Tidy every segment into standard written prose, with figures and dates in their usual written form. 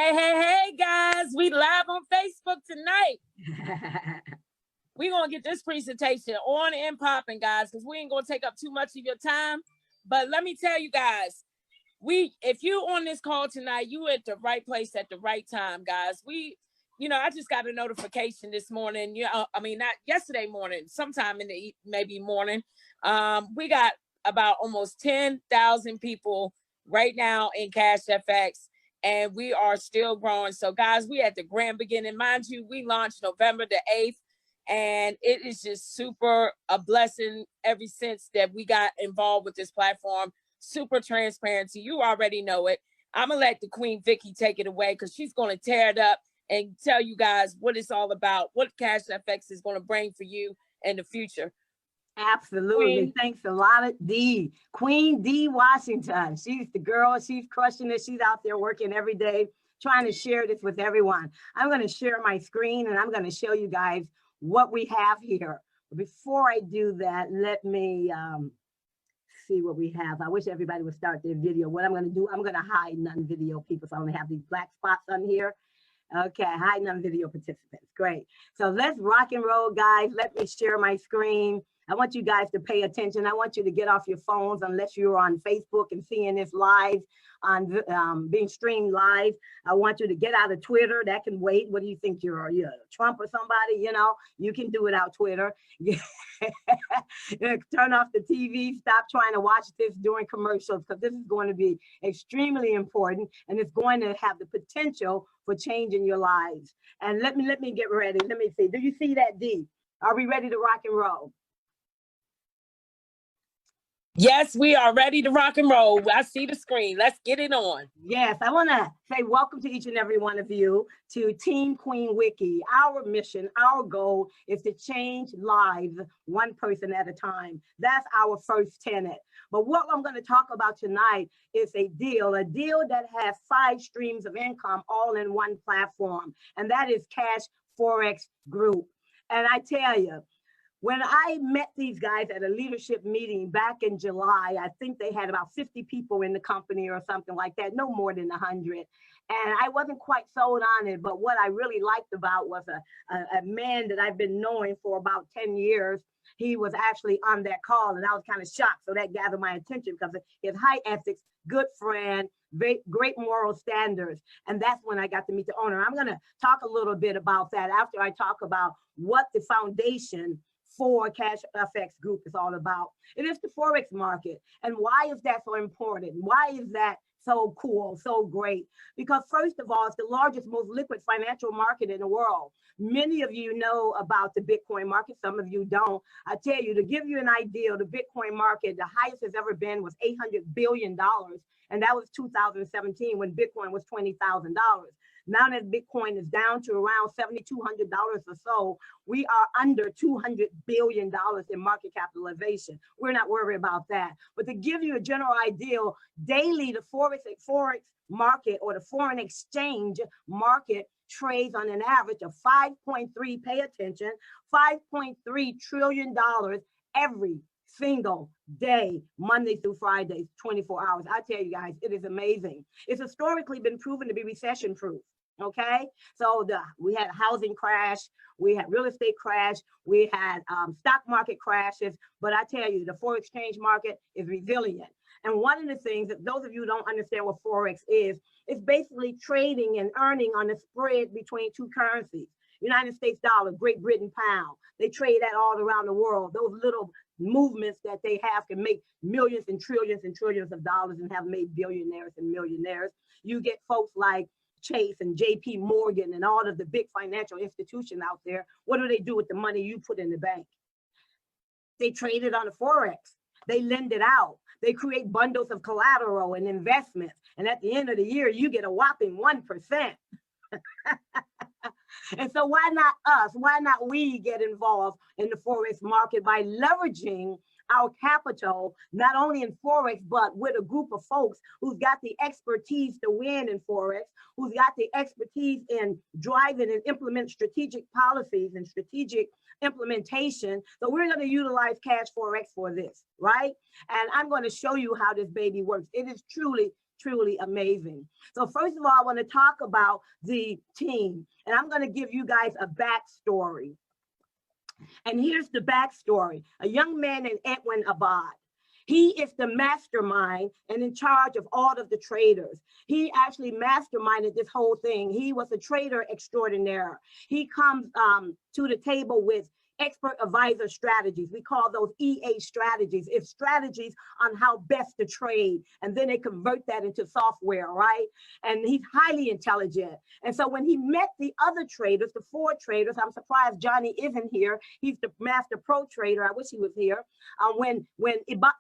Hey, guys, we live on Facebook tonight. We're going to get this presentation on and popping, guys, because we ain't going to take up too much of your time. But let me tell you guys, if you on this call tonight, you at the right place at the right time, guys. I just got a notification this morning. Not yesterday morning, sometime in the maybe morning. We got about almost 10,000 people right now in Cash FX, and we are still growing. So, guys, we at the grand beginning. Mind you, we launched November the 8th, and it is just super a blessing ever since that we got involved with this platform. Super transparency. You already know it. I'm going to let the Queen Vicky take it away because she's going to tear it up and tell you guys what it's all about, what Cash FX is going to bring for you in the future. Absolutely. Queen. Thanks a lot, D. Queen D. Washington. She's the girl. She's crushing it. She's out there working every day, trying to share this with everyone. I'm going to share my screen and I'm going to show you guys what we have here. Before I do that, let me see what we have. I wish everybody would start their video. What I'm going to do, I'm going to hide non-video people. So I only have these black spots on here. Okay, hide non-video participants. Great. So let's rock and roll, guys. Let me share my screen. I want you guys to pay attention. I want you to get off your phones unless you're on Facebook and seeing this live, on being streamed live. I want you to get out of Twitter. That can wait. What do you think? You're Trump or somebody? You can do it out Twitter. Turn off the TV. Stop trying to watch this during commercials because this is going to be extremely important and it's going to have the potential for changing your lives. And let me get ready. Let me see. Do you see that, D? Are we ready to rock and roll? Yes, we are ready to rock and roll. I see the screen. Let's get it on. Yes, I want to say welcome to each and every one of you to Team Queen Wiki. Our mission, our goal is to change lives one person at a time. That's our first tenet. But what I'm going to talk about tonight is a deal that has 5 streams of income all in one platform. And that is Cash Forex Group. And I tell you, when I met these guys at a leadership meeting back in July, I think they had about 50 people in the company or something like that, no more than 100. And I wasn't quite sold on it, but what I really liked about was a man that I've been knowing for about 10 years. He was actually on that call and I was kind of shocked. So that gathered my attention because his high ethics, good friend, great moral standards. And that's when I got to meet the owner. I'm going to talk a little bit about that after I talk about what the foundation for Cash FX Group is all about. It is the Forex market. And why is that so important? Why is that so cool, so great? Because first of all, it's the largest, most liquid financial market in the world. Many of you know about the Bitcoin market. Some of you don't. I tell you, to give you an idea, the Bitcoin market, the highest it's ever been was $800 billion. And that was 2017 when Bitcoin was $20,000. Now that Bitcoin is down to around $7,200 or so, we are under $200 billion in market capitalization. We're not worried about that. But to give you a general idea, daily the Forex market or the foreign exchange market trades on an average of 5.3, pay attention, $5.3 trillion every single day, Monday through Friday, 24 hours. I tell you guys, it is amazing. It's historically been proven to be recession proof. Okay, so we had a housing crash, we had real estate crash, we had stock market crashes, but I tell you, the foreign exchange market is resilient. And one of the things that those of you who don't understand what Forex is, it's basically trading and earning on the spread between 2 currencies. United States dollar, Great Britain pound. They trade that all around the world. Those little movements that they have can make millions and trillions of dollars and have made billionaires and millionaires. You get folks like Chase and JP Morgan and all of the big financial institutions out there. What do they do with the money you put in the bank? They trade it on the Forex. They lend it out. They create bundles of collateral and investments. And at the end of the year, you get a whopping 1%. And so why not us? Why not we get involved in the Forex market by leveraging our capital, not only in Forex, but with a group of folks who's got the expertise to win in Forex, who's got the expertise in driving and implement strategic policies and strategic implementation. So we're going to utilize Cash Forex for this, right? And I'm going to show you how this baby works. It is truly truly amazing. So first of all, I want to talk about the team, and I'm going to give you guys a backstory. And here's the backstory. A young man named Edwin Abad. He is the mastermind and in charge of all of the traders. He actually masterminded this whole thing. He was a trader extraordinaire. He comes to the table with expert advisor strategies. We call those EA strategies. It's strategies on how best to trade. And then they convert that into software, right? And he's highly intelligent. And so when he met the other traders, the 4 traders, I'm surprised Johnny isn't here. He's the master pro trader. I wish he was here. When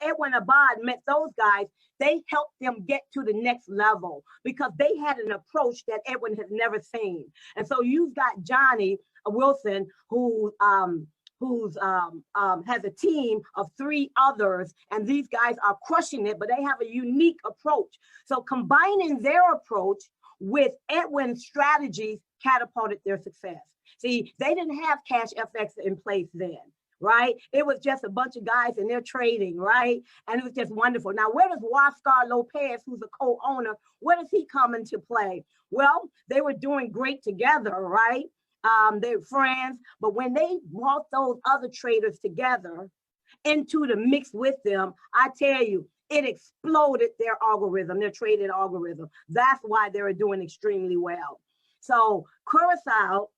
Edwin Abad met those guys, they helped them get to the next level because they had an approach that Edwin had never seen. And so you've got Johnny Wilson, who has a team of 3 others, and these guys are crushing it, but they have a unique approach. So combining their approach with Edwin's strategies catapulted their success. See, they didn't have cash FX in place then, right? It was just a bunch of guys and they're trading, right? And it was just wonderful. Now, where does Oscar Lopez, who's a co-owner, where does he come into play? Well, they were doing great together, right? They're friends, but when they brought those other traders together into the mix with them, I tell you, it exploded their algorithm, their trading algorithm. That's why they were doing extremely well. So Curacao,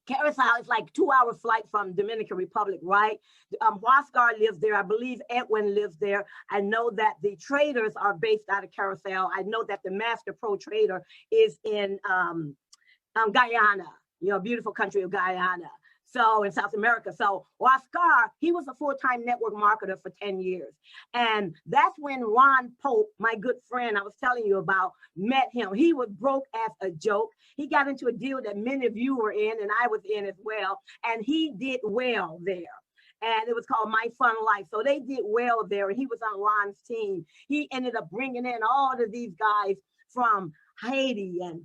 Curacao is like 2-hour flight from Dominican Republic, right? Huascar lives there. I believe Edwin lives there. I know that the traders are based out of Curacao. I know that the master pro trader is in Guyana, you know, beautiful country of Guyana. So in South America. So Oscar, he was a full-time network marketer for 10 years. And that's when Ron Pope, my good friend I was telling you about, met him. He was broke as a joke. He got into a deal that many of you were in and I was in as well. And he did well there. And it was called My Fun Life. So they did well there. And he was on Ron's team. He ended up bringing in all of these guys from Haiti and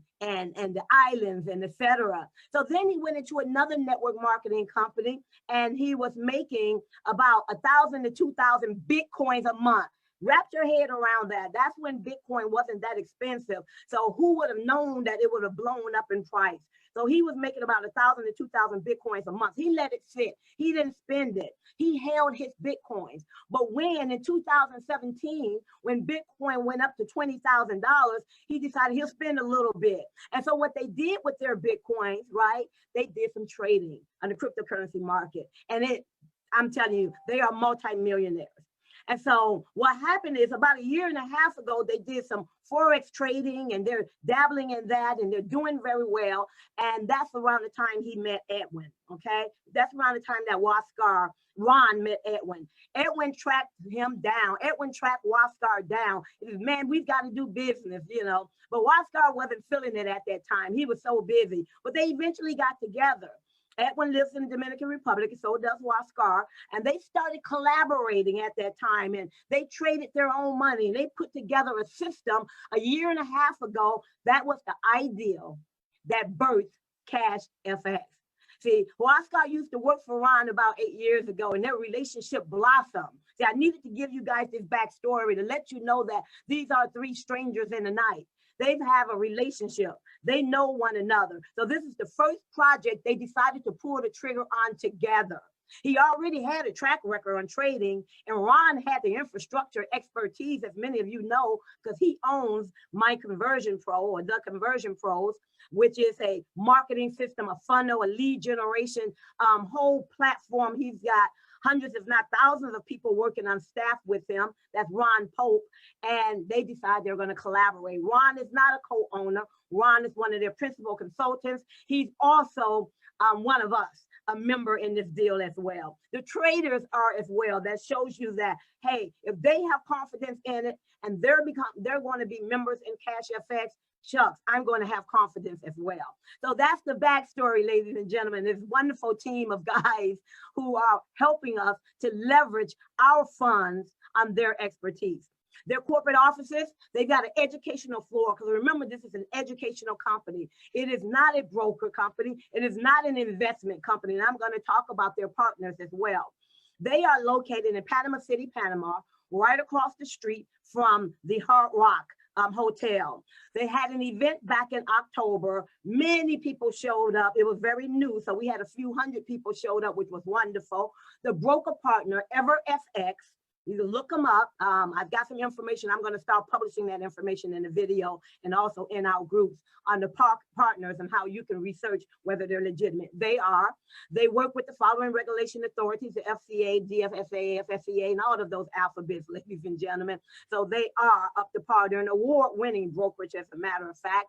the islands and etc. So then he went into another network marketing company and he was making about 1,000 to 2,000 Bitcoins a month. Wrap your head around that. That's when Bitcoin wasn't that expensive. So who would have known that it would have blown up in price? So he was making about 1,000 to 2,000 Bitcoins a month. He let it sit. He didn't spend it. He held his Bitcoins. But when in 2017, when Bitcoin went up to $20,000, he decided he'll spend a little bit. And so what they did with their Bitcoins, right? They did some trading on the cryptocurrency market. And I'm telling you, they are multimillionaires. And so what happened is about 1.5 years ago, they did some Forex trading and they're dabbling in that and they're doing very well. And that's around the time he met Edwin, okay? That's around the time that Ron met Edwin. Edwin tracked him down. Edwin tracked Huascar down. He said, man, we've got to do business, you know. But Huascar wasn't feeling it at that time. He was so busy. But they eventually got together. Edwin lives in the Dominican Republic, and so does Huascar, and they started collaborating at that time, and they traded their own money, and they put together a system 1.5 years ago that was the ideal that birthed Cash FX. See, Huascar used to work for Ron about 8 years ago, and their relationship blossomed. See, I needed to give you guys this backstory to let you know that these are 3 strangers in the night. They have a relationship. They know one another. So this is the first project they decided to pull the trigger on together. He already had a track record on trading, and Ron had the infrastructure expertise, as many of you know, because he owns My Conversion Pro or The Conversion Pros, which is a marketing system, a funnel, a lead generation, whole platform. He's got hundreds, if not thousands of people working on staff with him. That's Ron Pope. And they decide they're going to collaborate. Ron is not a co-owner. Ron is one of their principal consultants. He's also one of us, a member in this deal as well. The traders are as well. That shows you that, hey, if they have confidence in it and they're going to be members in Cash FX, shucks, I'm going to have confidence as well. So that's the backstory, ladies and gentlemen. This wonderful team of guys who are helping us to leverage our funds on their expertise. Their corporate offices, they got an educational floor, because remember, this is an educational company. It is not a broker company. It is not an investment company. And I'm going to talk about their partners as well. They are located in Panama City, Panama, right across the street from the Hard Rock Hotel. They had an event back in October. Many people showed up. It was very new, so we had a few hundred people showed up, which was wonderful. The broker partner, EverFX, you can look them up. I've got some information. I'm going to start publishing that information in the video and also in our groups on the partners and how you can research whether they're legitimate. They are. They work with the following regulation authorities, the FCA, DFSA, FSCA, and all of those alphabets, ladies and gentlemen. So they are up to par. They're an award-winning brokerage, as a matter of fact.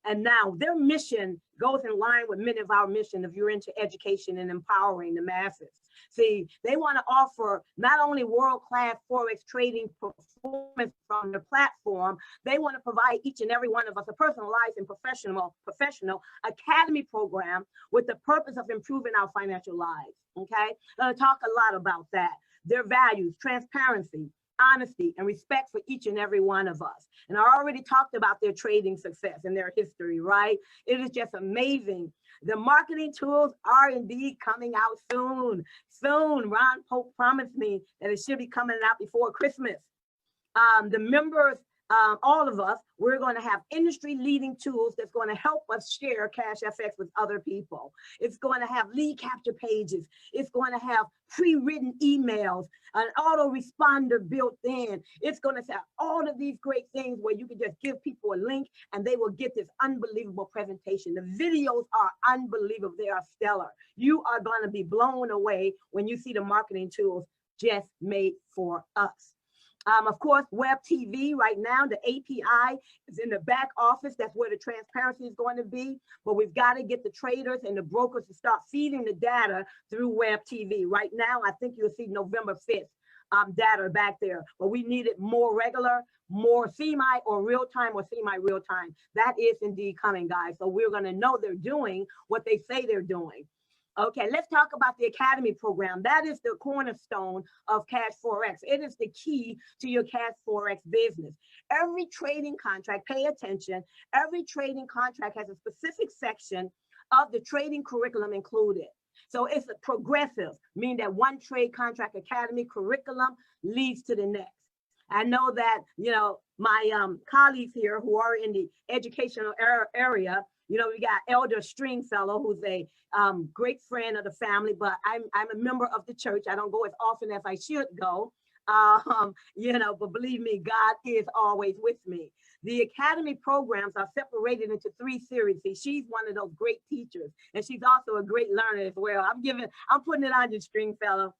And now their mission goes in line with many of our mission if you're into education and empowering the masses. See, they want to offer not only world-class Forex trading performance from the platform, they want to provide each and every one of us a personalized and professional academy program with the purpose of improving our financial lives, okay? I'm going to talk a lot about that. Their values, transparency, honesty, and respect for each and every one of us. And I already talked about their trading success and their history, right? It is just amazing. The marketing tools are indeed coming out soon. Soon, Ron Pope promised me that it should be coming out before Christmas. The members, all of us, we're going to have industry-leading tools that's going to help us share Cash FX with other people. It's going to have lead capture pages. It's going to have pre-written emails, an autoresponder built in. It's going to have all of these great things where you can just give people a link and they will get this unbelievable presentation. The videos are unbelievable. They are stellar. You are going to be blown away when you see the marketing tools just made for us. Of course, web TV right now, the API is in the back office. That's where the transparency is going to be. But we've got to get the traders and the brokers to start feeding the data through web TV. Right now, I think you'll see November 5th data back there. But we need it more regular, more semi or real time or semi-real time. That is indeed coming, guys. So we're going to know they're doing what they say they're doing. Okay, let's talk about the Academy program. That is the cornerstone of Cash Forex. It is the key to your Cash Forex business. Every trading contract, pay attention, every trading contract has a specific section of the trading curriculum included. So it's a progressive, meaning that one trade contract academy curriculum leads to the next. I know that, you know, my colleagues here who are in the educational area, you know, we got Elder Stringfellow, who's a great friend of the family, but I'm a member of the church. I don't go as often as I should go, you know, but believe me, God is always with me. The academy programs are separated into 3 series. See, she's one of those great teachers, and she's also a great learner as well. I'm putting it on you, Stringfellow.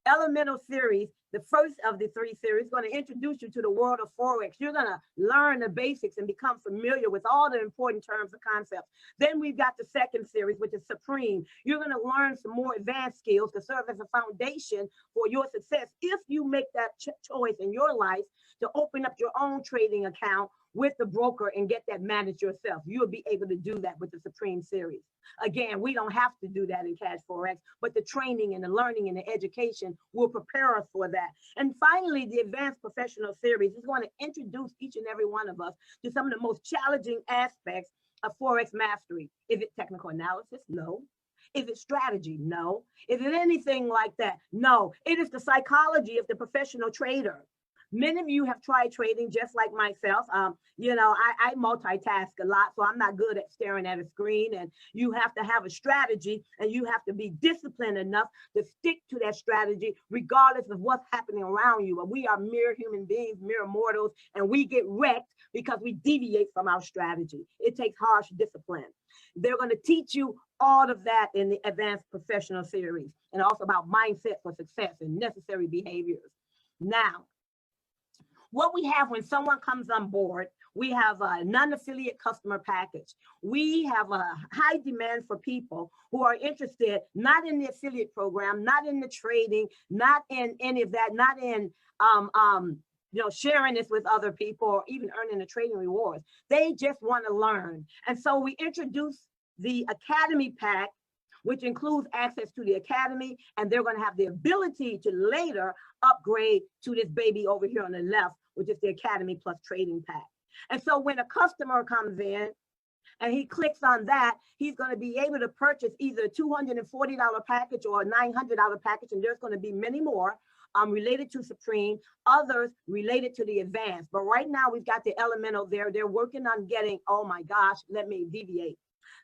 Elemental series, the first of the 3 series, is going to introduce you to the world of Forex. You're going to learn the basics and become familiar with all the important terms and concepts. Then we've got the second series, which is Supreme. You're going to learn some more advanced skills to serve as a foundation for your success if you make that choice in your life to open up your own trading account with the broker and get that managed yourself. You'll be able to do that with the Supreme series. Again, we don't have to do that in Cash Forex, but the training and the learning and the education will prepare us for that. And finally, the Advanced Professional series is going to introduce each and every one of us to some of the most challenging aspects of Forex mastery. Is it technical analysis? No. Is it strategy? No. Is it anything like that? No. It is the psychology of the professional trader. Many of you have tried trading just like myself. You know, I multitask a lot, so I'm not good at staring at a screen. And you have to have a strategy, and you have to be disciplined enough to stick to that strategy, regardless of what's happening around you. But we are mere human beings, mere mortals, and we get wrecked because we deviate from our strategy. It takes harsh discipline. They're going to teach you all of that in the Advanced Professional series, and also about mindset for success and necessary behaviors. Now, what we have when someone comes on board, we have a non-affiliate customer package. We have a high demand for people who are interested, not in the affiliate program, not in the trading, not in any of that, not in you know, sharing this with other people or even earning the trading rewards. They just want to learn. And so we introduce the Academy Pack, which includes access to the Academy, and they're going to have the ability to later upgrade to this baby over here on the left, which is the Academy Plus Trading Pack. And so when a customer comes in and he clicks on that, he's going to be able to purchase either a $240 package or a $900 package, and there's going to be many more related to Supreme, others related to the advanced. But right now we've got the elemental there. They're working on getting, oh my gosh, let me deviate.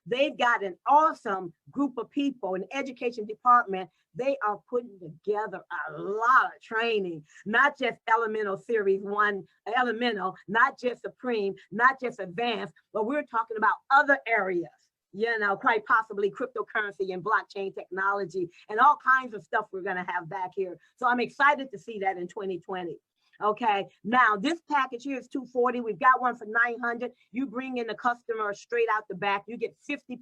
They've got an awesome group of people in the education department. They are putting together a lot of training, not just elemental series 1, elemental, not just Supreme, not just advanced, but we're talking about other areas, you know, quite possibly cryptocurrency and blockchain technology and all kinds of stuff we're going to have back here. So I'm excited to see that in 2020. Okay, now this package here is $240. We've got one for $900. You bring in the customer straight out the back, you get 50%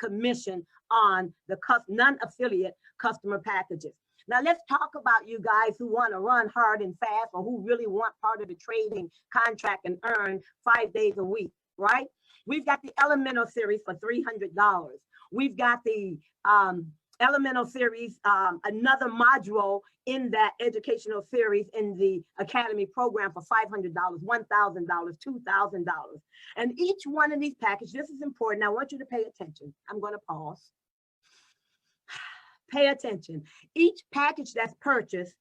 commission on the non-affiliate customer packages. Now let's talk about you guys who want to run hard and fast, or who really want part of the trading contract and earn 5 days a week, right? We've got the elemental series for $300. We've got the elemental series, another module in that educational series in the academy program for $500, $1,000, $2,000. And each one of these packages, this is important. I want you to pay attention. I'm going to pause. Pay attention. Each package that's purchased,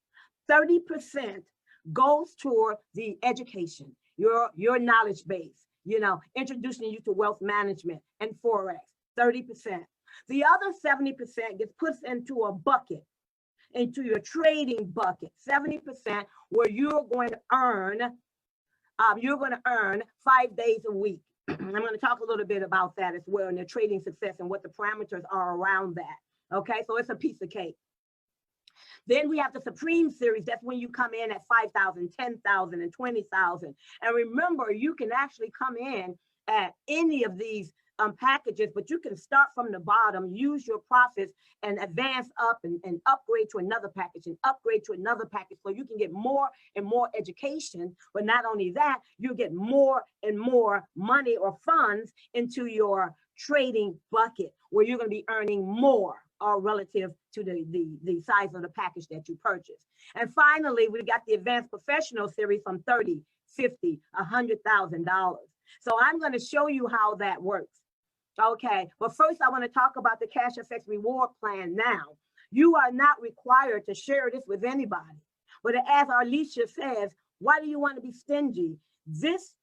30% goes toward the education, your knowledge base, you know, introducing you to wealth management and Forex, 30%. The other 70% gets put into a bucket, into your trading bucket, 70%, where you're going to earn 5 days a week. I'm going to talk a little bit about that as well, and the trading success and what the parameters are around that. Okay, so it's a piece of cake. Then we have the Supreme series. That's when you come in at 5,000, 10,000, and 20,000. And remember, you can actually come in at any of these packages, but you can start from the bottom, use your profits, and advance up and upgrade to another package and upgrade to another package, so you can get more and more education. But not only that, you get more and more money or funds into your trading bucket, where you're going to be earning more relative to the size of the package that you purchase. And finally, we got the advanced professional series from $30, $50, $100,000. So I'm going to show you how that works. Okay, but first I want to talk about the Cash FX reward plan now. You are not required to share this with anybody. But as Alicia says, why do you want to be stingy? This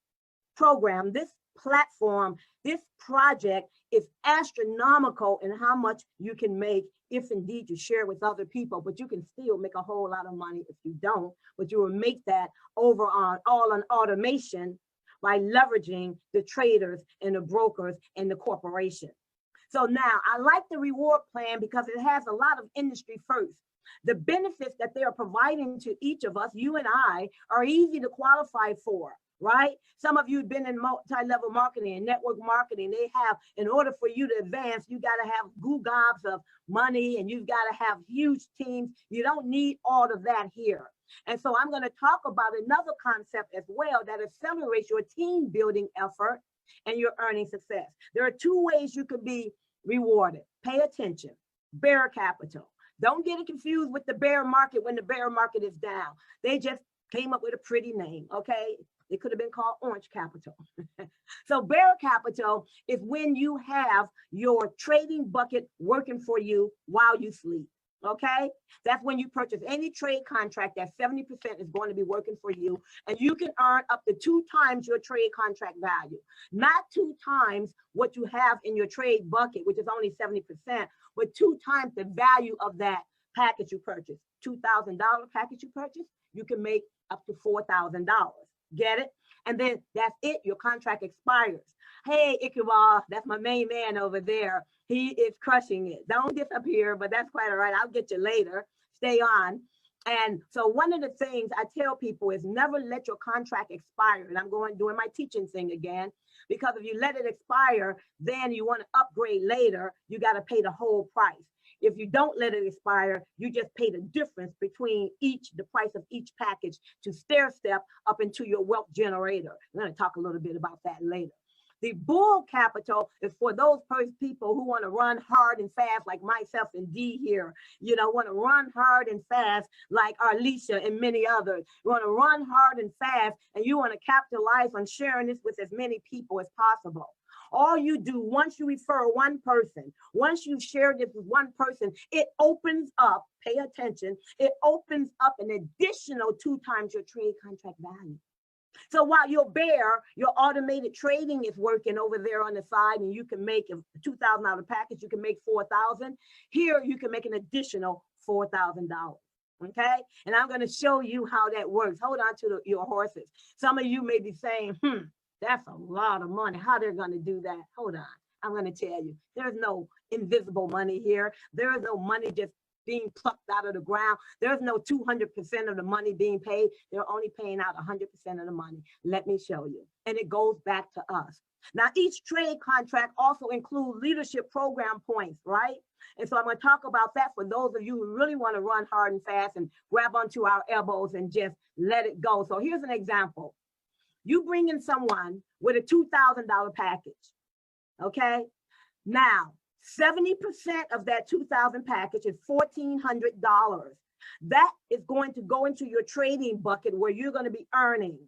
program, this platform, this project is astronomical in how much you can make if indeed you share with other people, but you can still make a whole lot of money if you don't, but you will make that over on all on automation by leveraging the traders and the brokers and the corporation. So now I like the reward plan because it has a lot of industry first. The benefits that they are providing to each of us, you and I, are easy to qualify for, right? Some of you have been in multi-level marketing and network marketing. They have, in order for you to advance, you got to have gobs of money and you've got to have huge teams. You don't need all of that here. And so I'm going to talk about another concept as well that accelerates your team building effort and your earning success. There are two ways you could be rewarded. Pay attention. Bear capital. Don't get it confused with the bear market when the bear market is down. They just came up with a pretty name, okay? It could have been called orange capital. So bear capital is when you have your trading bucket working for you while you sleep. Okay, that's when you purchase any trade contract that 70% is going to be working for you, and you can earn up to 2 times your trade contract value, not 2 times what you have in your trade bucket, which is only 70%, but 2 times the value of that package you purchased. $2,000 package you purchased, you can make up to $4,000. Get it? And then that's it. Your contract expires. Hey, Ichabod, that's my main man over there. He is crushing it. Don't disappear, but that's quite all right. I'll get you later. Stay on. And so one of the things I tell people is never let your contract expire. And I'm doing my teaching thing again, because if you let it expire, then you want to upgrade later, you got to pay the whole price. If you don't let it expire, you just pay the difference between the price of each package to stair step up into your wealth generator. I'm going to talk a little bit about that later. The bull capital is for those people who want to run hard and fast, like myself and Dee here, you know, want to run hard and fast like Alicia and many others. You want to run hard and fast, and you want to capitalize on sharing this with as many people as possible. All you do, once you refer one person, once you share this with one person, it opens up, pay attention, it opens up an additional 2 times your trade contract value. So while your automated trading is working over there on the side, and you can make a $2,000 package, you can make $4,000. Here you can make an additional $4,000. Okay, and I'm going to show you how that works. Hold on to your horses. Some of you may be saying, that's a lot of money. How they're going to do that? Hold on. I'm going to tell you, there's no invisible money here. There is no money just being plucked out of the ground. There's no 200% of the money being paid. They're only paying out 100% of the money. Let me show you. And it goes back to us. Now, each trade contract also includes leadership program points, right? And so I'm going to talk about that for those of you who really want to run hard and fast and grab onto our elbows and just let it go. So here's an example. You bring in someone with a $2,000 package, okay? Now, 70% of that $2,000 package is $1,400. That is going to go into your trading bucket where you're going to be earning.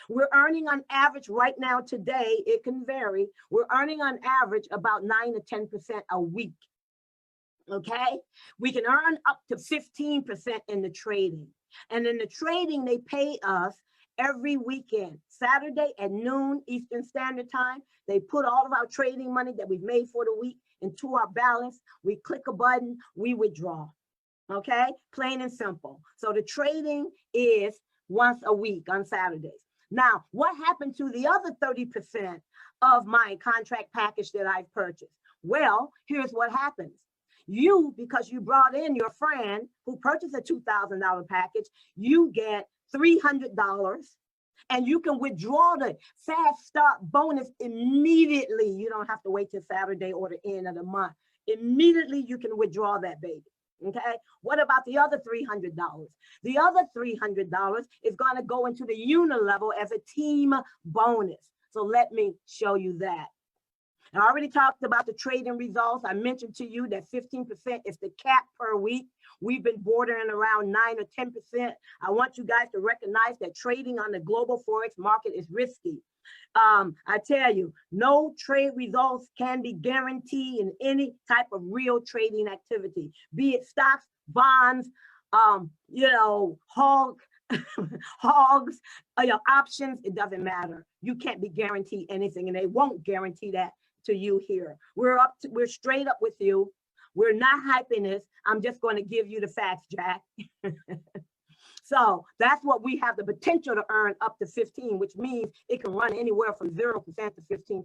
We're earning on average right now today, it can vary. We're earning on average about 9 to 10% a week. Okay, we can earn up to 15% in the trading. And in the trading, they pay us every weekend, Saturday at noon Eastern Standard Time. They put all of our trading money that we've made for the week into our balance. We click a button, we withdraw. Okay, plain and simple. So the trading is once a week on Saturdays. Now, what happened to the other 30% of my contract package that I've purchased? Well, here's what happens. You, because you brought in your friend who purchased a $2,000 package, you get $300 and you can withdraw the fast start bonus immediately. You don't have to wait till Saturday or the end of the month. Immediately you can withdraw that baby. Okay, what about the other $300? The other $300 is going to go into the unit level as a team bonus. So let me show you that. I already talked about the trading results. I mentioned to you that 15% is the cap per week. We've been bordering around 9 or 10%. I want you guys to recognize that trading on the global Forex market is risky. I tell you, no trade results can be guaranteed in any type of real trading activity, be it stocks, bonds, hogs, options. It doesn't matter. You can't be guaranteed anything, and they won't guarantee that to you here. We're straight up with you. We're not hyping this. I'm just going to give you the facts, Jack. So that's what we have the potential to earn up to 15, which means it can run anywhere from 0% to 15%.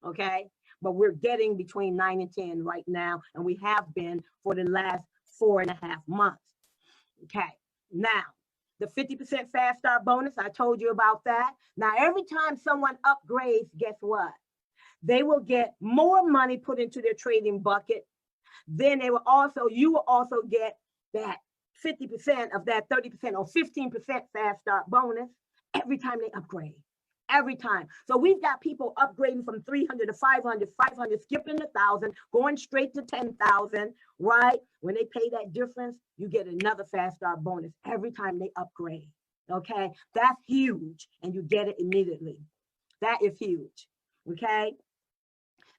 Okay. But we're getting between 9 and 10 right now. And we have been for the last 4.5 months. Okay. Now, the 50% fast start bonus, I told you about that. Now, every time someone upgrades, guess what? They will get more money put into their trading bucket. Then you will also get that 50% of that 30% or 15% fast start bonus every time they upgrade. Every time. So we've got people upgrading from 300 to 500, 500, skipping 1,000, going straight to 10,000, right? When they pay that difference, you get another fast start bonus every time they upgrade. Okay, that's huge, and you get it immediately. That is huge. Okay.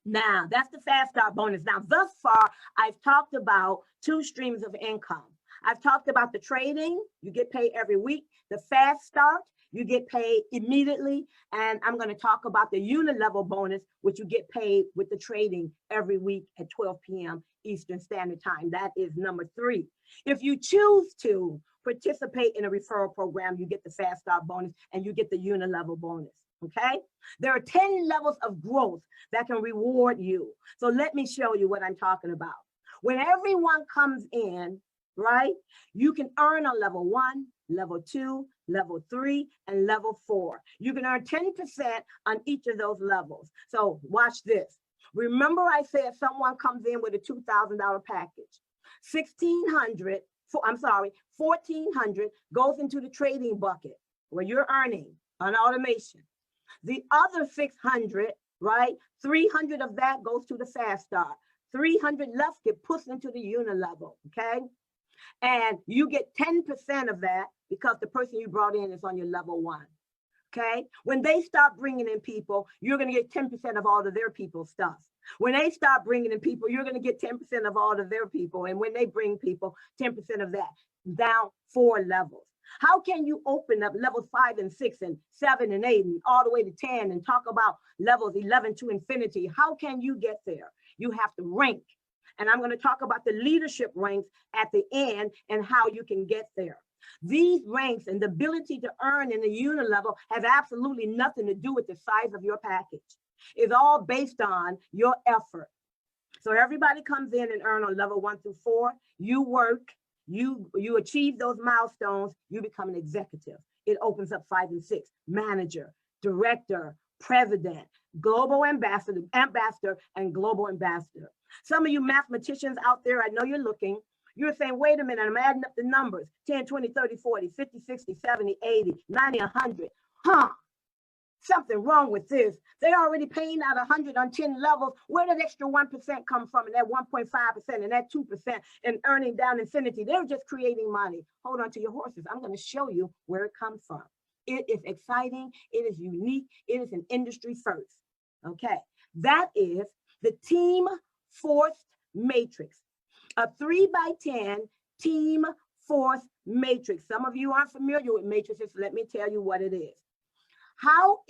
Now, that's the fast start bonus. Now, thus far, I've talked about 2 streams of income. I've talked about the trading, you get paid every week. The fast start, you get paid immediately. And I'm going to talk about the unit level bonus, which you get paid with the trading every week at 12 p.m. Eastern Standard Time. That is number 3. If you choose to participate in a referral program, you get the fast start bonus and you get the unit level bonus. Okay, there are 10 levels of growth that can reward you. So let me show you what I'm talking about. When everyone comes in, right, you can earn on level 1, level 2, level 3, and level 4. You can earn 10% on each of those levels. So watch this. Remember I said someone comes in with a $2,000 package. $1,400 goes into the trading bucket where you're earning on automation. The other 600, right? 300 of that goes to the fast start. 300 left get pushed into the unit level, okay? And you get 10% of that because the person you brought in is on your level 1. Okay. When they start bringing in people, you're going to get 10% of all of their people's stuff. When they start bringing in people, you're going to get 10% of all of their people. And when they bring people, 10% of that, down 4 levels. How can you open up levels 5 and 6 and 7 and 8 and all the way to 10 and talk about levels 11 to infinity? How can you get there? You have to rank. And I'm going to talk about the leadership ranks at the end and how you can get there. These ranks and the ability to earn in the unit level have absolutely nothing to do with the size of your package. It's all based on your effort. So everybody comes in and earn on level 1 through 4. You work, you achieve those milestones, you become an executive. It opens up 5 and 6, manager, director, president, global ambassador, and global ambassador. Some of you mathematicians out there, I know you're looking, you're saying, wait a minute, I'm adding up the numbers, 10, 20, 30, 40, 50, 60, 70, 80, 90, 100. Something wrong with this. They're already paying out 100 on 10 levels. Where did extra 1% come from? And that 1.5% and that 2% and earning down infinity? They're just creating money. Hold on to your horses. I'm going to show you where it comes from. It is exciting. It is unique. It is an industry first. Okay. That is the team force matrix. A 3x10 team force matrix. Some of you aren't familiar with matrices. Let me tell you what it is. How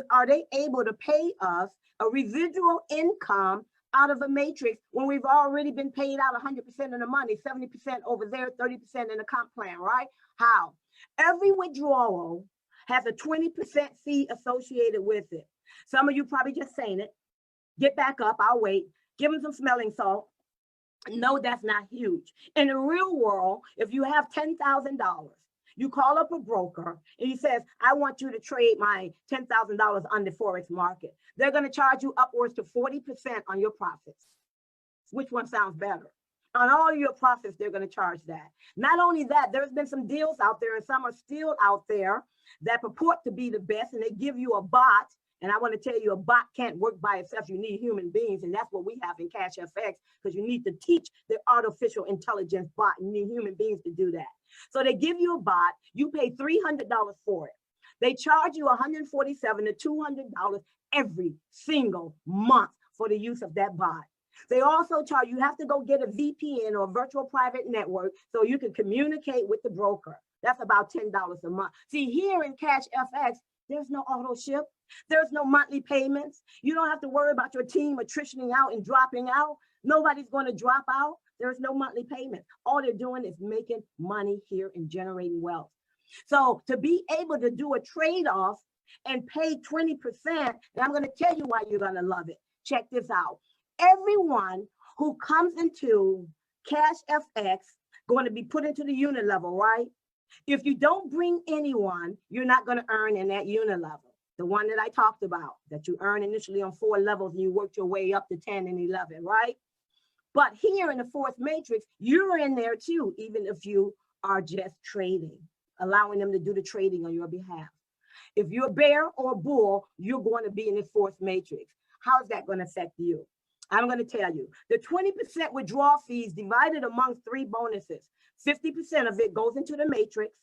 are they able to pay us a residual income out of a matrix when we've already been paid out 100% of the money, 70% over there, 30% in the comp plan, right? How? Every withdrawal has a 20% fee associated with it. Some of you probably just saying it. Get back up, I'll wait. Give them some smelling salt. No, that's not huge. In the real world, if you have $10,000, you call up a broker and he says, I want you to trade my $10,000 on the Forex market. They're going to charge you upwards to 40% on your profits. Which one sounds better? On all your profits, they're going to charge that. Not only that, there's been some deals out there and some are still out there that purport to be the best, and they give you a bot. And I want to tell you, a bot can't work by itself. You need human beings. And that's what we have in Cash FX, because you need to teach the artificial intelligence bot. You need human beings to do that. So they give you a bot. You pay $300 for it. They charge you $147 to $200 every single month for the use of that bot. They also charge, you have to go get a VPN or a virtual private network so you can communicate with the broker. That's about $10 a month. See, here in Cash FX, there's no auto ship. There's no monthly payments. You don't have to worry about your team attritioning out and dropping out. Nobody's going to drop out. There's no monthly payment. All they're doing is making money here and generating wealth. So to be able to do a trade-off and pay 20%, and I'm going to tell you why you're going to love it. Check this out. Everyone who comes into Cash FX going to be put into the unit level, right? If you don't bring anyone, you're not going to earn in that unit level. The one that I talked about, that you earn initially on 4 levels and you work your way up to 10 and 11, right? But here in the fourth matrix, you're in there too, even if you are just trading, allowing them to do the trading on your behalf. If you're a bear or a bull, you're going to be in the fourth matrix. How is that going to affect you? I'm going to tell you. The 20% withdrawal fees divided among 3 bonuses. 50% of it goes into the matrix.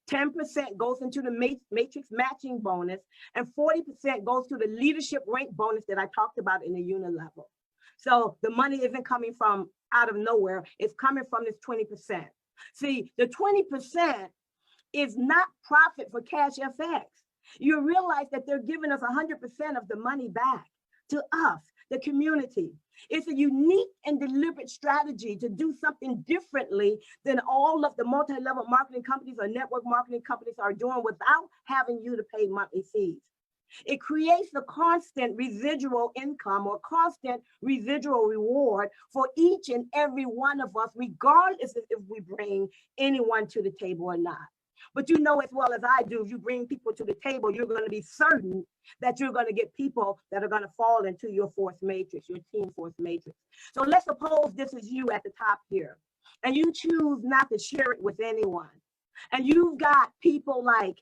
10% goes into the matrix matching bonus, and 40% goes to the leadership rank bonus that I talked about in the unit level. So the money isn't coming from out of nowhere. It's coming from this 20%. See, the 20% is not profit for Cash FX. You realize that they're giving us 100% of the money back to us, the community. It's a unique and deliberate strategy to do something differently than all of the multi-level marketing companies or network marketing companies are doing without having you to pay monthly fees. It creates a constant residual income or constant residual reward for each and every one of us, regardless of if we bring anyone to the table or not. But you know as well as I do, if you bring people to the table, you're going to be certain that you're going to get people that are going to fall into your fourth matrix, your team fourth matrix. So let's suppose this is you at the top here, and you choose not to share it with anyone. And you've got people like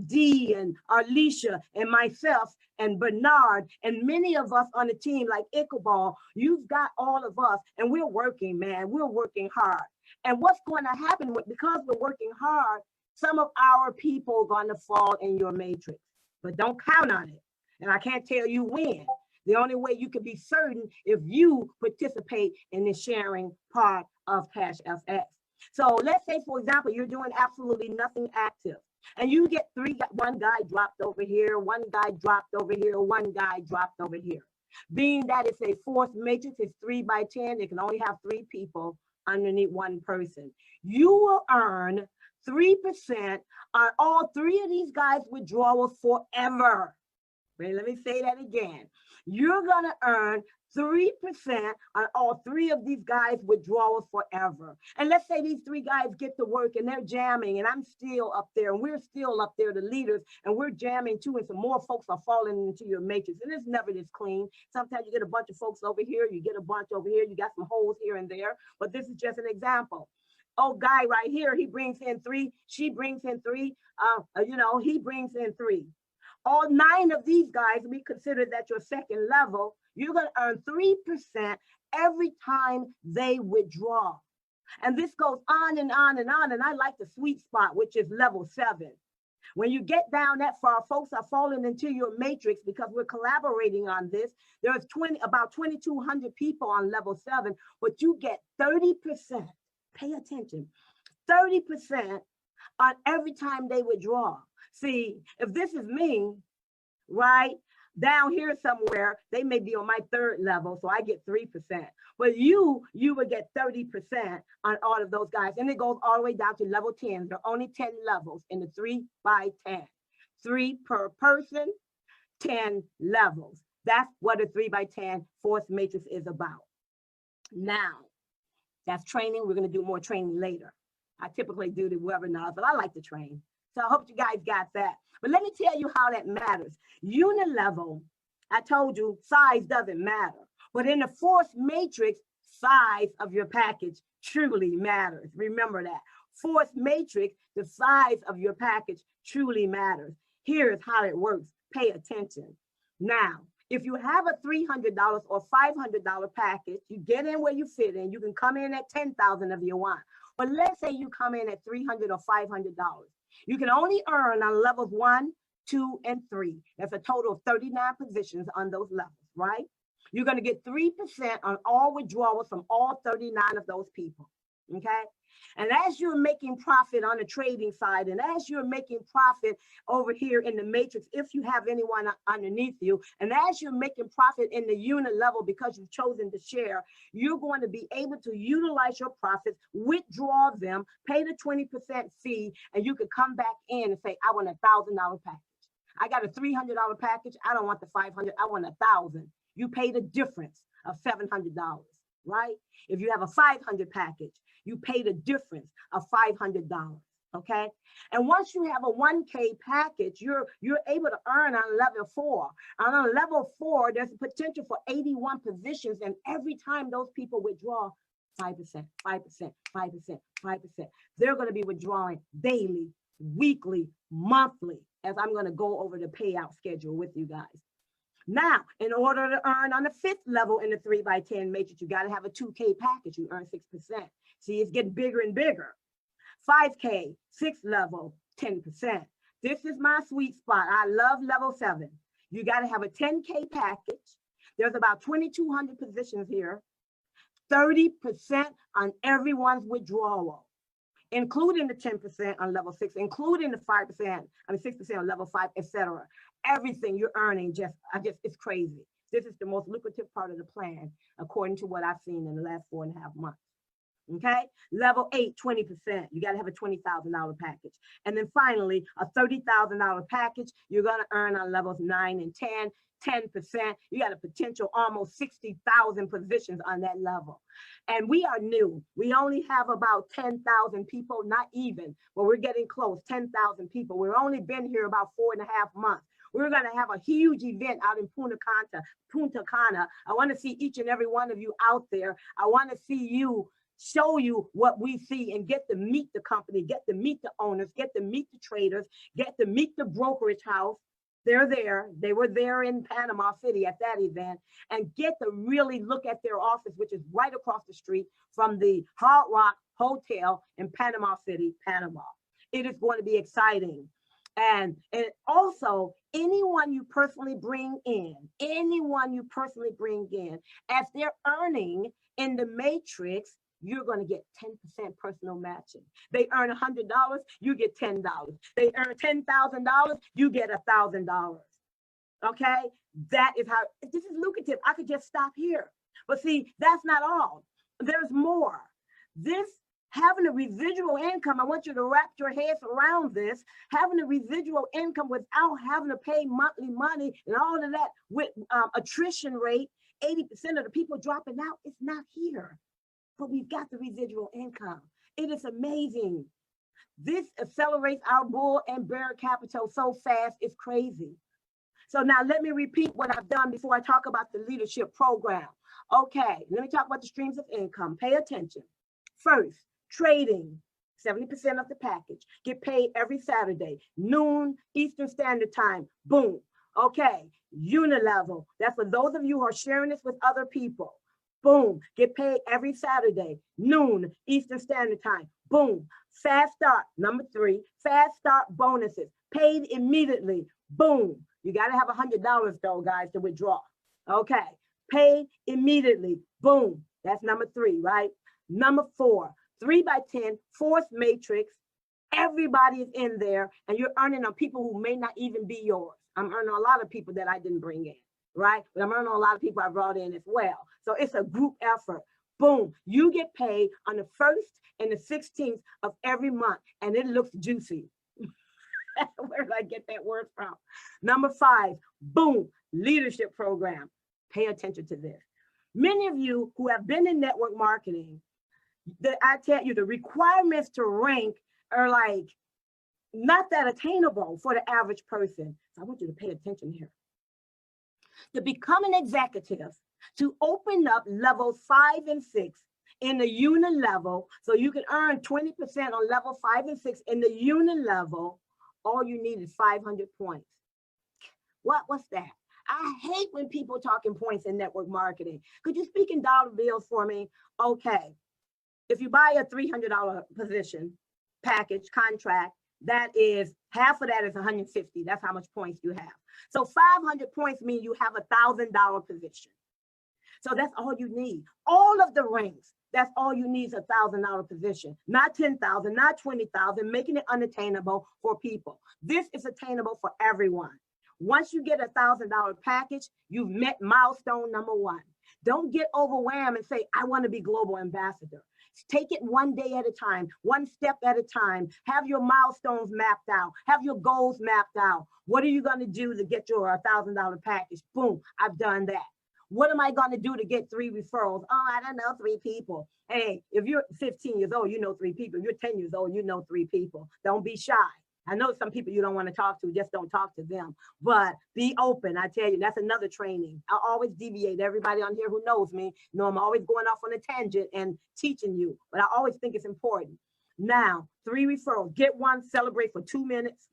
Dee and Arlisha and myself and Bernard and many of us on the team like Iqbal. You've got all of us, and we're working, man. We're working hard. And what's going to happen because we're working hard, some of our people are going to fall in your matrix. but don't count on it. And I can't tell you when. The only way you can be certain if you participate in the sharing part of Cash FX. So let's say, for example, you're doing absolutely nothing active and you get one guy dropped over here, one guy dropped over here, one guy dropped over here. Being that it's a forced matrix, it's 3 by 10, it can only have 3 people underneath one person. You will earn 3% on all 3 of these guys' withdrawals forever. Wait, let me say that again. You're going to earn 3% on all 3 of these guys' withdrawals forever. And let's say these 3 guys get to work and they're jamming and I'm still up there and we're still up there, the leaders, and we're jamming too, and some more folks are falling into your matrix. And it's never this clean. Sometimes you get a bunch of folks over here, you get a bunch over here, you got some holes here and there, but this is just an example. Oh, guy right here, he brings in 3, she brings in 3, he brings in 3. All 9 of these guys, we consider that your second level, you're going to earn 3% every time they withdraw. And this goes on and on and on. And I like the sweet spot, which is level 7. When you get down that far, folks are falling into your matrix because we're collaborating on this. There's about 2,200 people on level 7, but you get 30%. Pay attention, 30% on every time they withdraw. See, if this is me, right, down here somewhere, they may be on my 3rd level, so I get 3%. But you would get 30% on all of those guys. And it goes all the way down to level 10. There are only 10 levels in the 3 by 10. 3 per person, 10 levels. That's what a 3 by 10 force matrix is about. Now, that's training. We're going to do more training later. I typically do the webinars, but I like to train. So I hope you guys got that. But let me tell you how that matters. Unilevel, I told you, size doesn't matter. But in the force matrix, size of your package truly matters. Remember that. Force matrix, the size of your package truly matters. Here's how it works. Pay attention. Now, if you have a $300 or $500 package, you get in where you fit in. You can come in at 10,000 if you want. But let's say you come in at $300 or $500. You can only earn on levels 1, 2, and 3. That's a total of 39 positions on those levels, right? You're going to get 3% on all withdrawals from all 39 of those people, okay? And as you're making profit on the trading side, and as you're making profit over here in the matrix, if you have anyone underneath you, and as you're making profit in the unit level because you've chosen to share, you're going to be able to utilize your profits, withdraw them, pay the 20% fee, and you could come back in and say, I want a $1,000 package. I got a $300 package. I don't want the 500. I want 1,000. You pay the difference of $700, right? If you have a 500 package, you pay the difference of $500, okay? And once you have a 1K package, you're able to earn on level 4. And on level 4, there's a potential for 81 positions, and every time those people withdraw, 5%, 5%, 5%, 5%. They're going to be withdrawing daily, weekly, monthly, as I'm going to go over the payout schedule with you guys. Now, in order to earn on the 5th level in the 3 by 10 matrix, you got to have a 2K package. You earn 6%. See, it's getting bigger and bigger. 5K, 6th level, 10%. This is my sweet spot. I love level 7. You got to have a 10K package. There's about 2,200 positions here. 30% on everyone's withdrawal, including the 10% on level 6, including the 5%, 6% on level 5, etc. Everything you're earning, it's crazy. This is the most lucrative part of the plan, according to what I've seen in the last 4.5 months. Okay, level 8, 20%. You got to have a $20,000 package. And then finally, a $30,000 package, you're going to earn on levels 9 and 10. 10%, you got a potential almost 60,000 positions on that level. And we are new. We only have about 10,000 people, not even, but we're getting close, 10,000 people. We've only been here about 4.5 months. We're going to have a huge event out in Punta Cana. I want to see each and every one of you out there. I want to see you, show you what we see, and get to meet the company, get to meet the owners, get to meet the traders, get to meet the brokerage house. They're there. They were there in Panama City at that event, and get to really look at their office, which is right across the street from the Hard Rock Hotel in Panama City, Panama. It is going to be exciting. And also anyone you personally bring in, as they're earning in the matrix, you're going to get 10% personal matching. They earn $100, you get $10. They earn $10,000, you get $1,000. Okay, that is how this is lucrative. I could just stop here, but see, that's not all. There's more. This having a residual income, I want you to wrap your heads around this, having a residual income without having to pay monthly money and all of that with attrition rate, 80% of the people dropping out, it's not here. But we've got the residual income. It is amazing. This accelerates our bull and bear capital so fast, it's crazy. So now let me repeat what I've done before I talk about the leadership program. Okay, let me talk about the streams of income. Pay attention. First, trading, 70% of the package. Get paid every Saturday, noon Eastern Standard Time. Boom. Okay, unilevel. That's for those of you who are sharing this with other people. Boom. Get paid every Saturday, noon Eastern Standard Time. Boom. Fast start. Number 3, fast start bonuses. Paid immediately. Boom. You got to have $100 though, guys, to withdraw. Okay. Paid immediately. Boom. That's number 3, right? Number 4, 3x10, fourth matrix. Everybody is in there and you're earning on people who may not even be yours. I'm earning a lot of people that I didn't bring in, right? But I'm earning a lot of people I brought in as well. So it's a group effort. Boom. You get paid on the 1st and the 16th of every month and it looks juicy. Where did I get that word from? Number 5, boom, leadership program. Pay attention to this. Many of you who have been in network marketing, I tell you, the requirements to rank are like not that attainable for the average person. So I want you to pay attention here. To become an executive, to open up levels 5 and 6 in the unit level, so you can earn 20% on level 5 and 6 in the unit level, all you need is 500 points. What's that? I hate when people talking points in network marketing. Could you speak in dollar bills for me? Okay. If you buy a $300 position, package, contract, that is, half of that is 150. That's how much points you have. So 500 points mean you have $1,000 position. So that's all you need. All of the ranks, that's all you need is $1,000 position, not 10,000, not 20,000, making it unattainable for people. This is attainable for everyone. Once you get $1,000 package, you've met milestone number 1. Don't get overwhelmed and say, I want to be global ambassador. Take it one day at a time, one step at a time. Have your milestones mapped out. Have your goals mapped out. What are you going to do to get your $1,000 package? Boom, I've done that. What am I going to do to get 3 referrals? Oh, I don't know, 3 people. Hey, if you're 15 years old, you know 3 people. If you're 10 years old, you know 3 people. Don't be shy. I know some people you don't want to talk to, just don't talk to them. But be open, I tell you, that's another training. I always deviate. Everybody on here who knows me, know I'm always going off on a tangent and teaching you, but I always think it's important. Now, 3 referrals, get 1, celebrate for 2 minutes.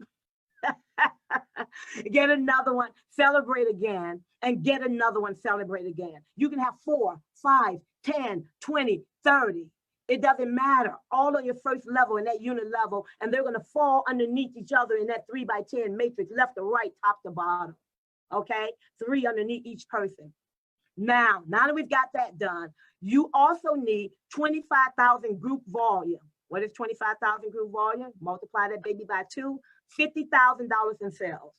Get another one, celebrate again, and get another one, celebrate again. You can have 4, 5, 10, 20, 30. It doesn't matter. All on your first level in that unit level, and they're going to fall underneath each other in that 3x10 matrix, left to right, top to bottom. Okay, 3 underneath each person. Now that we've got that done, you also need 25,000 group volume. What is 25,000 group volume? Multiply that baby by 2, $50,000 in sales.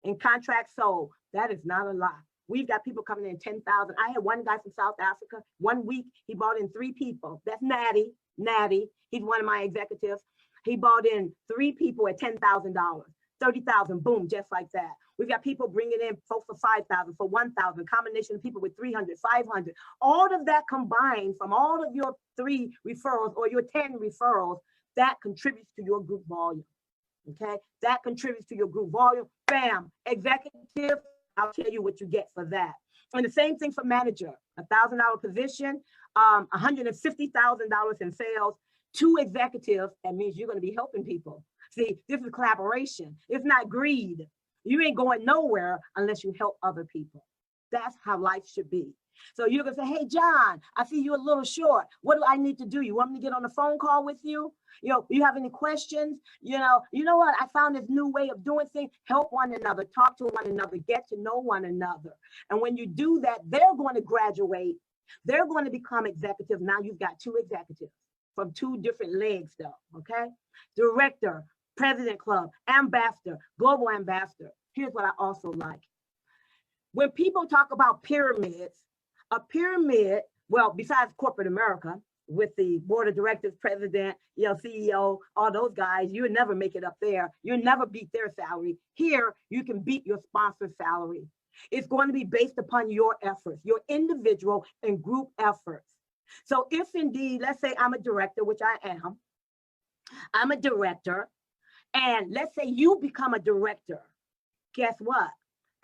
In contracts sold, that is not a lot. We've got people coming in 10,000. I had one guy from South Africa. 1 week, he bought in 3 people. That's Natty. He's one of my executives. He bought in 3 people at $10,000, 30,000, boom, just like that. We've got people bringing in folks for 5,000, for 1,000, combination of people with 300, 500. All of that combined from all of your 3 referrals or your 10 referrals, that contributes to your group volume. Okay, that contributes to your group volume. Bam, executive. I'll tell you what you get for that. And the same thing for manager, $1,000 position, $150,000 in sales, 2 executives. That means you're going to be helping people. See, this is collaboration. It's not greed. You ain't going nowhere unless you help other people. That's how life should be. So you're gonna say, hey, John, I see you a little short. What do I need to do? You want me to get on a phone call with you? You have any questions? You know what? I found this new way of doing things. Help one another, talk to one another, get to know one another. And when you do that, they're going to graduate. They're going to become executives. Now you've got 2 executives from 2 different legs though, okay? Director, President Club, Ambassador, Global Ambassador. Here's what I also like. When people talk about pyramids, a pyramid, well, besides corporate America, with the board of directors, president, CEO, all those guys, you would never make it up there. You'll never beat their salary. Here, you can beat your sponsor's salary. It's going to be based upon your efforts, your individual and group efforts. So if indeed, let's say I'm a director, which I am, I'm a director, and let's say you become a director, guess what?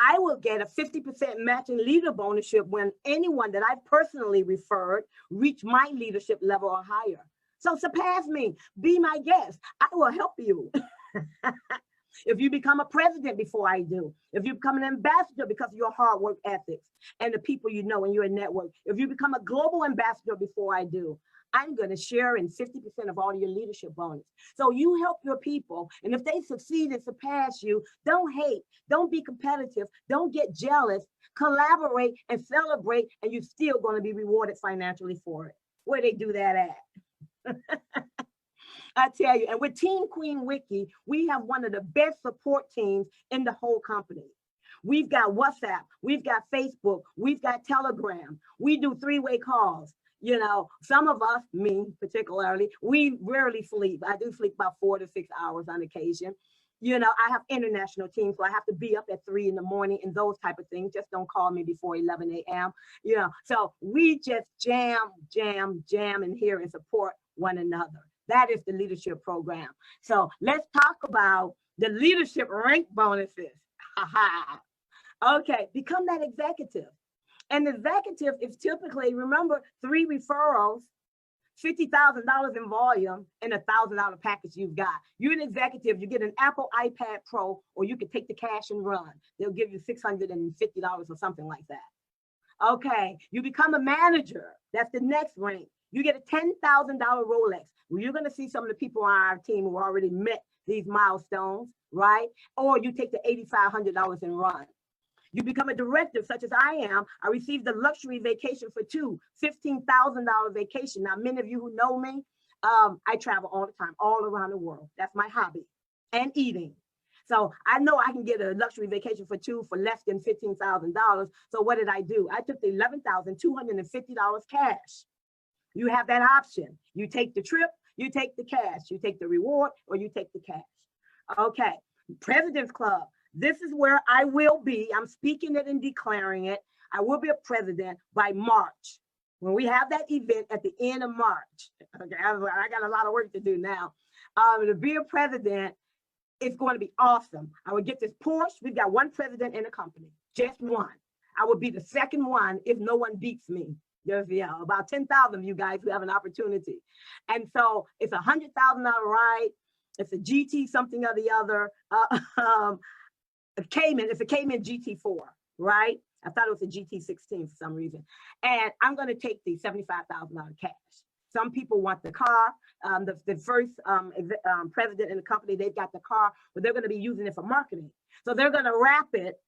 I will get a 50% matching leader bonusship when anyone that I personally referred reach my leadership level or higher. So surpass me, be my guest. I will help you. If you become a president before I do, if you become an ambassador because of your hard work ethics and the people you know in your network, if you become a global ambassador before I do, I'm going to share in 50% of all your leadership bonus. So you help your people. And if they succeed and surpass you, don't hate, don't be competitive, don't get jealous, collaborate and celebrate, and you're still going to be rewarded financially for it. Where they do that at? I tell you, and with Team Queen Wiki, we have one of the best support teams in the whole company. We've got WhatsApp, we've got Facebook, we've got Telegram. We do 3-way calls. Some of us, me particularly, we rarely sleep. I do sleep about 4 to 6 hours on occasion. I have international teams, so I have to be up at 3 in the morning and those type of things. Just don't call me before 11 a.m. So we just jam in here and support one another. That is the leadership program. So let's talk about the leadership rank bonuses. Okay, become that executive. And the executive is typically, remember, 3 referrals, $50,000 in volume, and a $1,000 package you've got. You're an executive, you get an Apple iPad Pro, or you can take the cash and run. They'll give you $650 or something like that. Okay, you become a manager. That's the next rank. You get a $10,000 Rolex. Well, you're going to see some of the people on our team who already met these milestones, right? Or you take the $8,500 and run. You become a director, such as I am. I received a luxury vacation for 2, $15,000 vacation. Now, many of you who know me, I travel all the time, all around the world. That's my hobby, and eating. So I know I can get a luxury vacation for 2 for less than $15,000. So what did I do? I took the $11,250 cash. You have that option. You take the trip, you take the cash, you take the reward, or you take the cash. Okay, President's Club. This is where I will be. I'm speaking it and declaring it. I will be a president by March. When we have that event at the end of March. Okay, I got a lot of work to do now. To be a president, it's going to be awesome. I would get this Porsche. We've got 1 president in the company, just 1. I would be the second one if no one beats me. There's about 10,000 of you guys who have an opportunity. And so it's a $100,000 ride. It's a GT something or the other. A Cayman, it's a Cayman GT4, right? I thought it was a GT16 for some reason. And I'm going to take the $75,000 cash. Some people want the car. The first president in the company, they've got the car, but they're going to be using it for marketing. So they're going to wrap it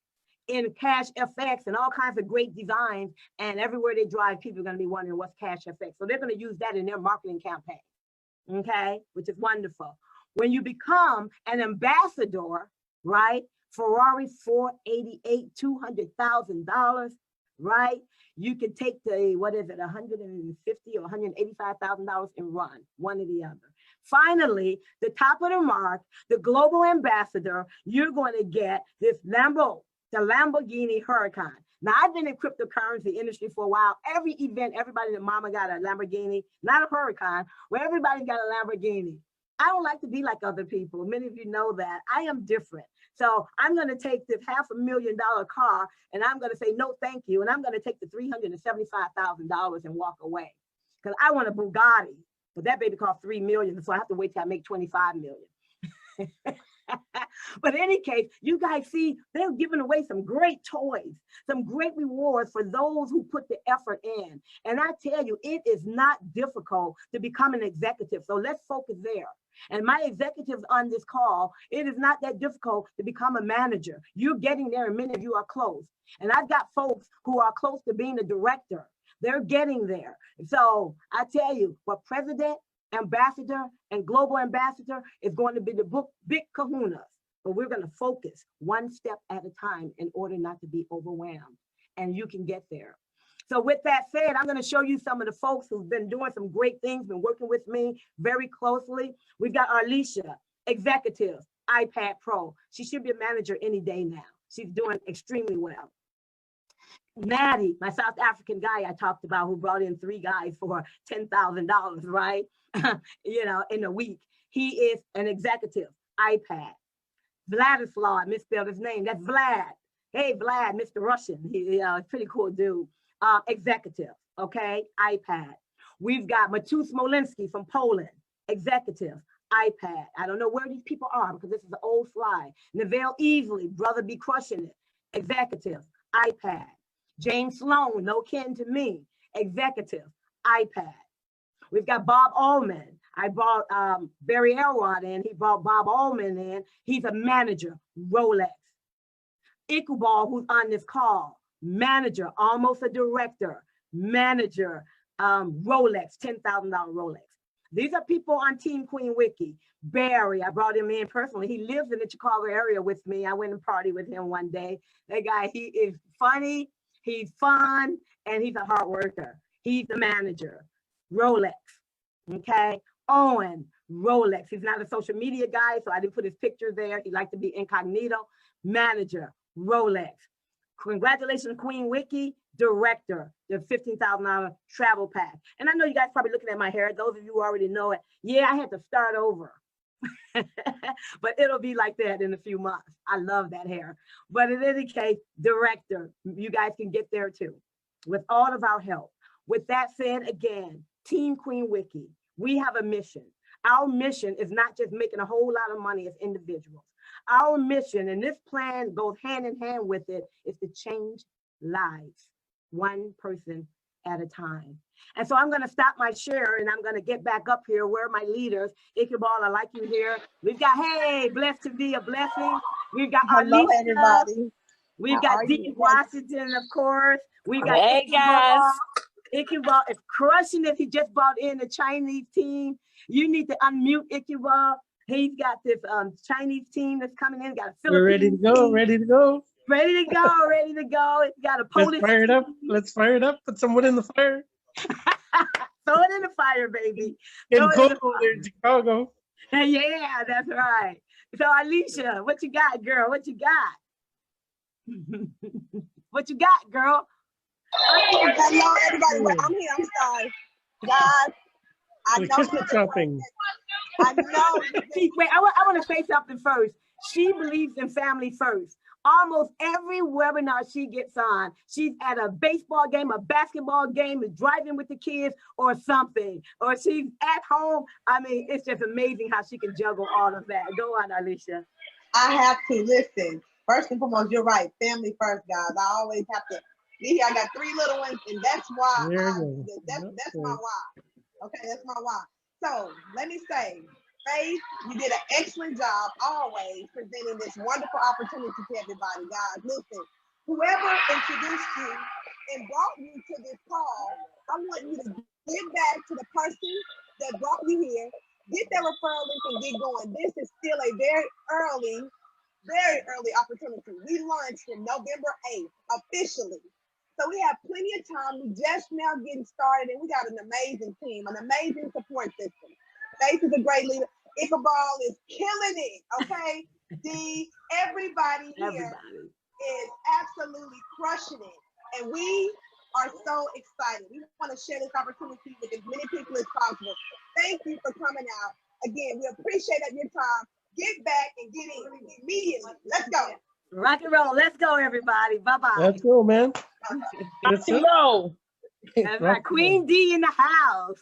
in Cash FX and all kinds of great designs. And everywhere they drive, people are going to be wondering what's Cash FX. So they're going to use that in their marketing campaign, okay? Which is wonderful. When you become an ambassador, right? Ferrari 488, $200,000, right? You can take the, what is it, $150,000 or $185,000 and run, one or the other. Finally, the top of the mark, the global ambassador, you're going to get this the Lamborghini Huracan. Now, I've been in cryptocurrency industry for a while. Every event, everybody and mama got a Lamborghini, not a Huracan, where everybody's got a Lamborghini. I don't like to be like other people. Many of you know that. I am different. So I'm going to take this $500,000 car and I'm going to say, no, thank you. And I'm going to take the $375,000 and walk away because I want a Bugatti, but that baby cost $3 million. So I have to wait till I make $25 million. But in any case, you guys see, they're giving away some great toys, some great rewards for those who put the effort in. And I tell you, it is not difficult to become an executive. So let's focus there. And my executives on this call, it is not that difficult to become a manager. You're getting there, and many of you are close. And I've got folks who are close to being a director. They're getting there. So I tell you, what president, ambassador, and global ambassador is going to be the big kahunas. But we're going to focus one step at a time in order not to be overwhelmed. And you can get there. So with that said, I'm going to show you some of the folks who've been doing some great things, been working with me very closely. We've got Alicia, executive, iPad Pro. She should be a manager any day now. She's doing extremely well. Maddie, my South African guy I talked about, who brought in 3 guys for $10,000, right? You know, in a week. He is an executive, iPad. Vladislav, I misspelled his name. That's Vlad. Hey, Vlad, Mr. Russian. He's pretty cool dude. Executive, okay, iPad. We've got Matu Smolinski from Poland, executive, iPad. I don't know where these people are because this is an old slide. Neville Easley, brother be crushing it, executive, iPad. James Sloan, no kin to me, executive, iPad. We've got Bob Allman. I brought Barry Elrod in. He brought Bob Allman in. He's a manager, Rolex. Iqbal, who's on this call, manager, almost a director, manager, Rolex, $10,000 Rolex. These are people on Team Queen Wiki. Barry, I brought him in personally. He lives in the Chicago area with me. I went and partied with him one day. That guy, he is funny, he's fun, and he's a hard worker. He's the manager, Rolex, okay? Owen, Rolex. He's not a social media guy, so I didn't put his picture there. He liked to be incognito. Manager, Rolex. Congratulations, Queen Wiki, director, the $15,000 travel pack. And I know you guys probably looking at my hair. Those of you who already know it. Yeah, I had to start over. But it'll be like that in a few months. I love that hair. But in any case, director, you guys can get there too, with all of our help. With that said, again, Team Queen Wiki, we have a mission. Our mission is not just making a whole lot of money as individuals. Our mission, and this plan goes hand in hand with it, is to change lives, one person at a time. And so I'm going to stop my share and I'm going to get back up here. Where are my leaders? Iqbal, I like you here. We've got, hey, blessed to be a blessing. We've got Hello, Alicia. everybody. We've got Dean Washington, of course. We've got Hey, guys. Iqbal is crushing it. He just brought in the Chinese team. You need to unmute Iqbal. He's got this Chinese team that's coming in. Got a Philippine We're ready to go, team. ready to go. Ready to go, ready to go. It's got a Polish Let's fire it up. team. Let's fire it up. Put some wood in the fire. Throw it in the fire, baby. Getting Throw it in cold the over there in Chicago. Yeah, that's right. So Alicia, what you got, girl? What you got? What you got, girl? Hello, everybody. Well, I'm here. I'm sorry. Guys, I The know. Christmas shopping. I know. Wait, I want to say something first. She believes in family first. Almost every webinar she gets on, she's at a baseball game, a basketball game, is driving with the kids or something, or she's at home. I mean, it's just amazing how she can juggle all of that. Go on, Alicia. I have to listen. First and foremost, you're right. Family first, guys. I always have to be here. I got 3 little ones, and that's why. That's my why. Okay, that's my why. So let me say, Faith, you did an excellent job always presenting this wonderful opportunity to everybody. Guys, listen, whoever introduced you and brought you to this call, I want you to give back to the person that brought you here, get that referral link and get going. This is still a very early opportunity. We launched in November 8th officially. So we have plenty of time. We just now getting started and we got an amazing team, an amazing support system. Faith is a great leader. Iqbal is killing it, okay? Everybody here is absolutely crushing it. And we are so excited. We want to share this opportunity with as many people as possible. Thank you for coming out. Again, we appreciate your time. Get back and get in immediately. Let's go. Rock and roll. Let's go, everybody. Bye-bye. Let's go, man. Let's go. That's right. Queen D in the house.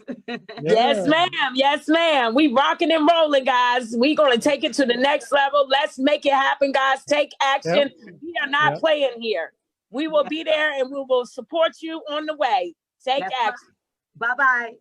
Yes, ma'am. Yes, ma'am. We rocking and rolling, guys. We gonna take it to the next level. Let's make it happen, guys. Take action. We are not playing here. We will be there and we will support you on the way. Take action. Bye-bye.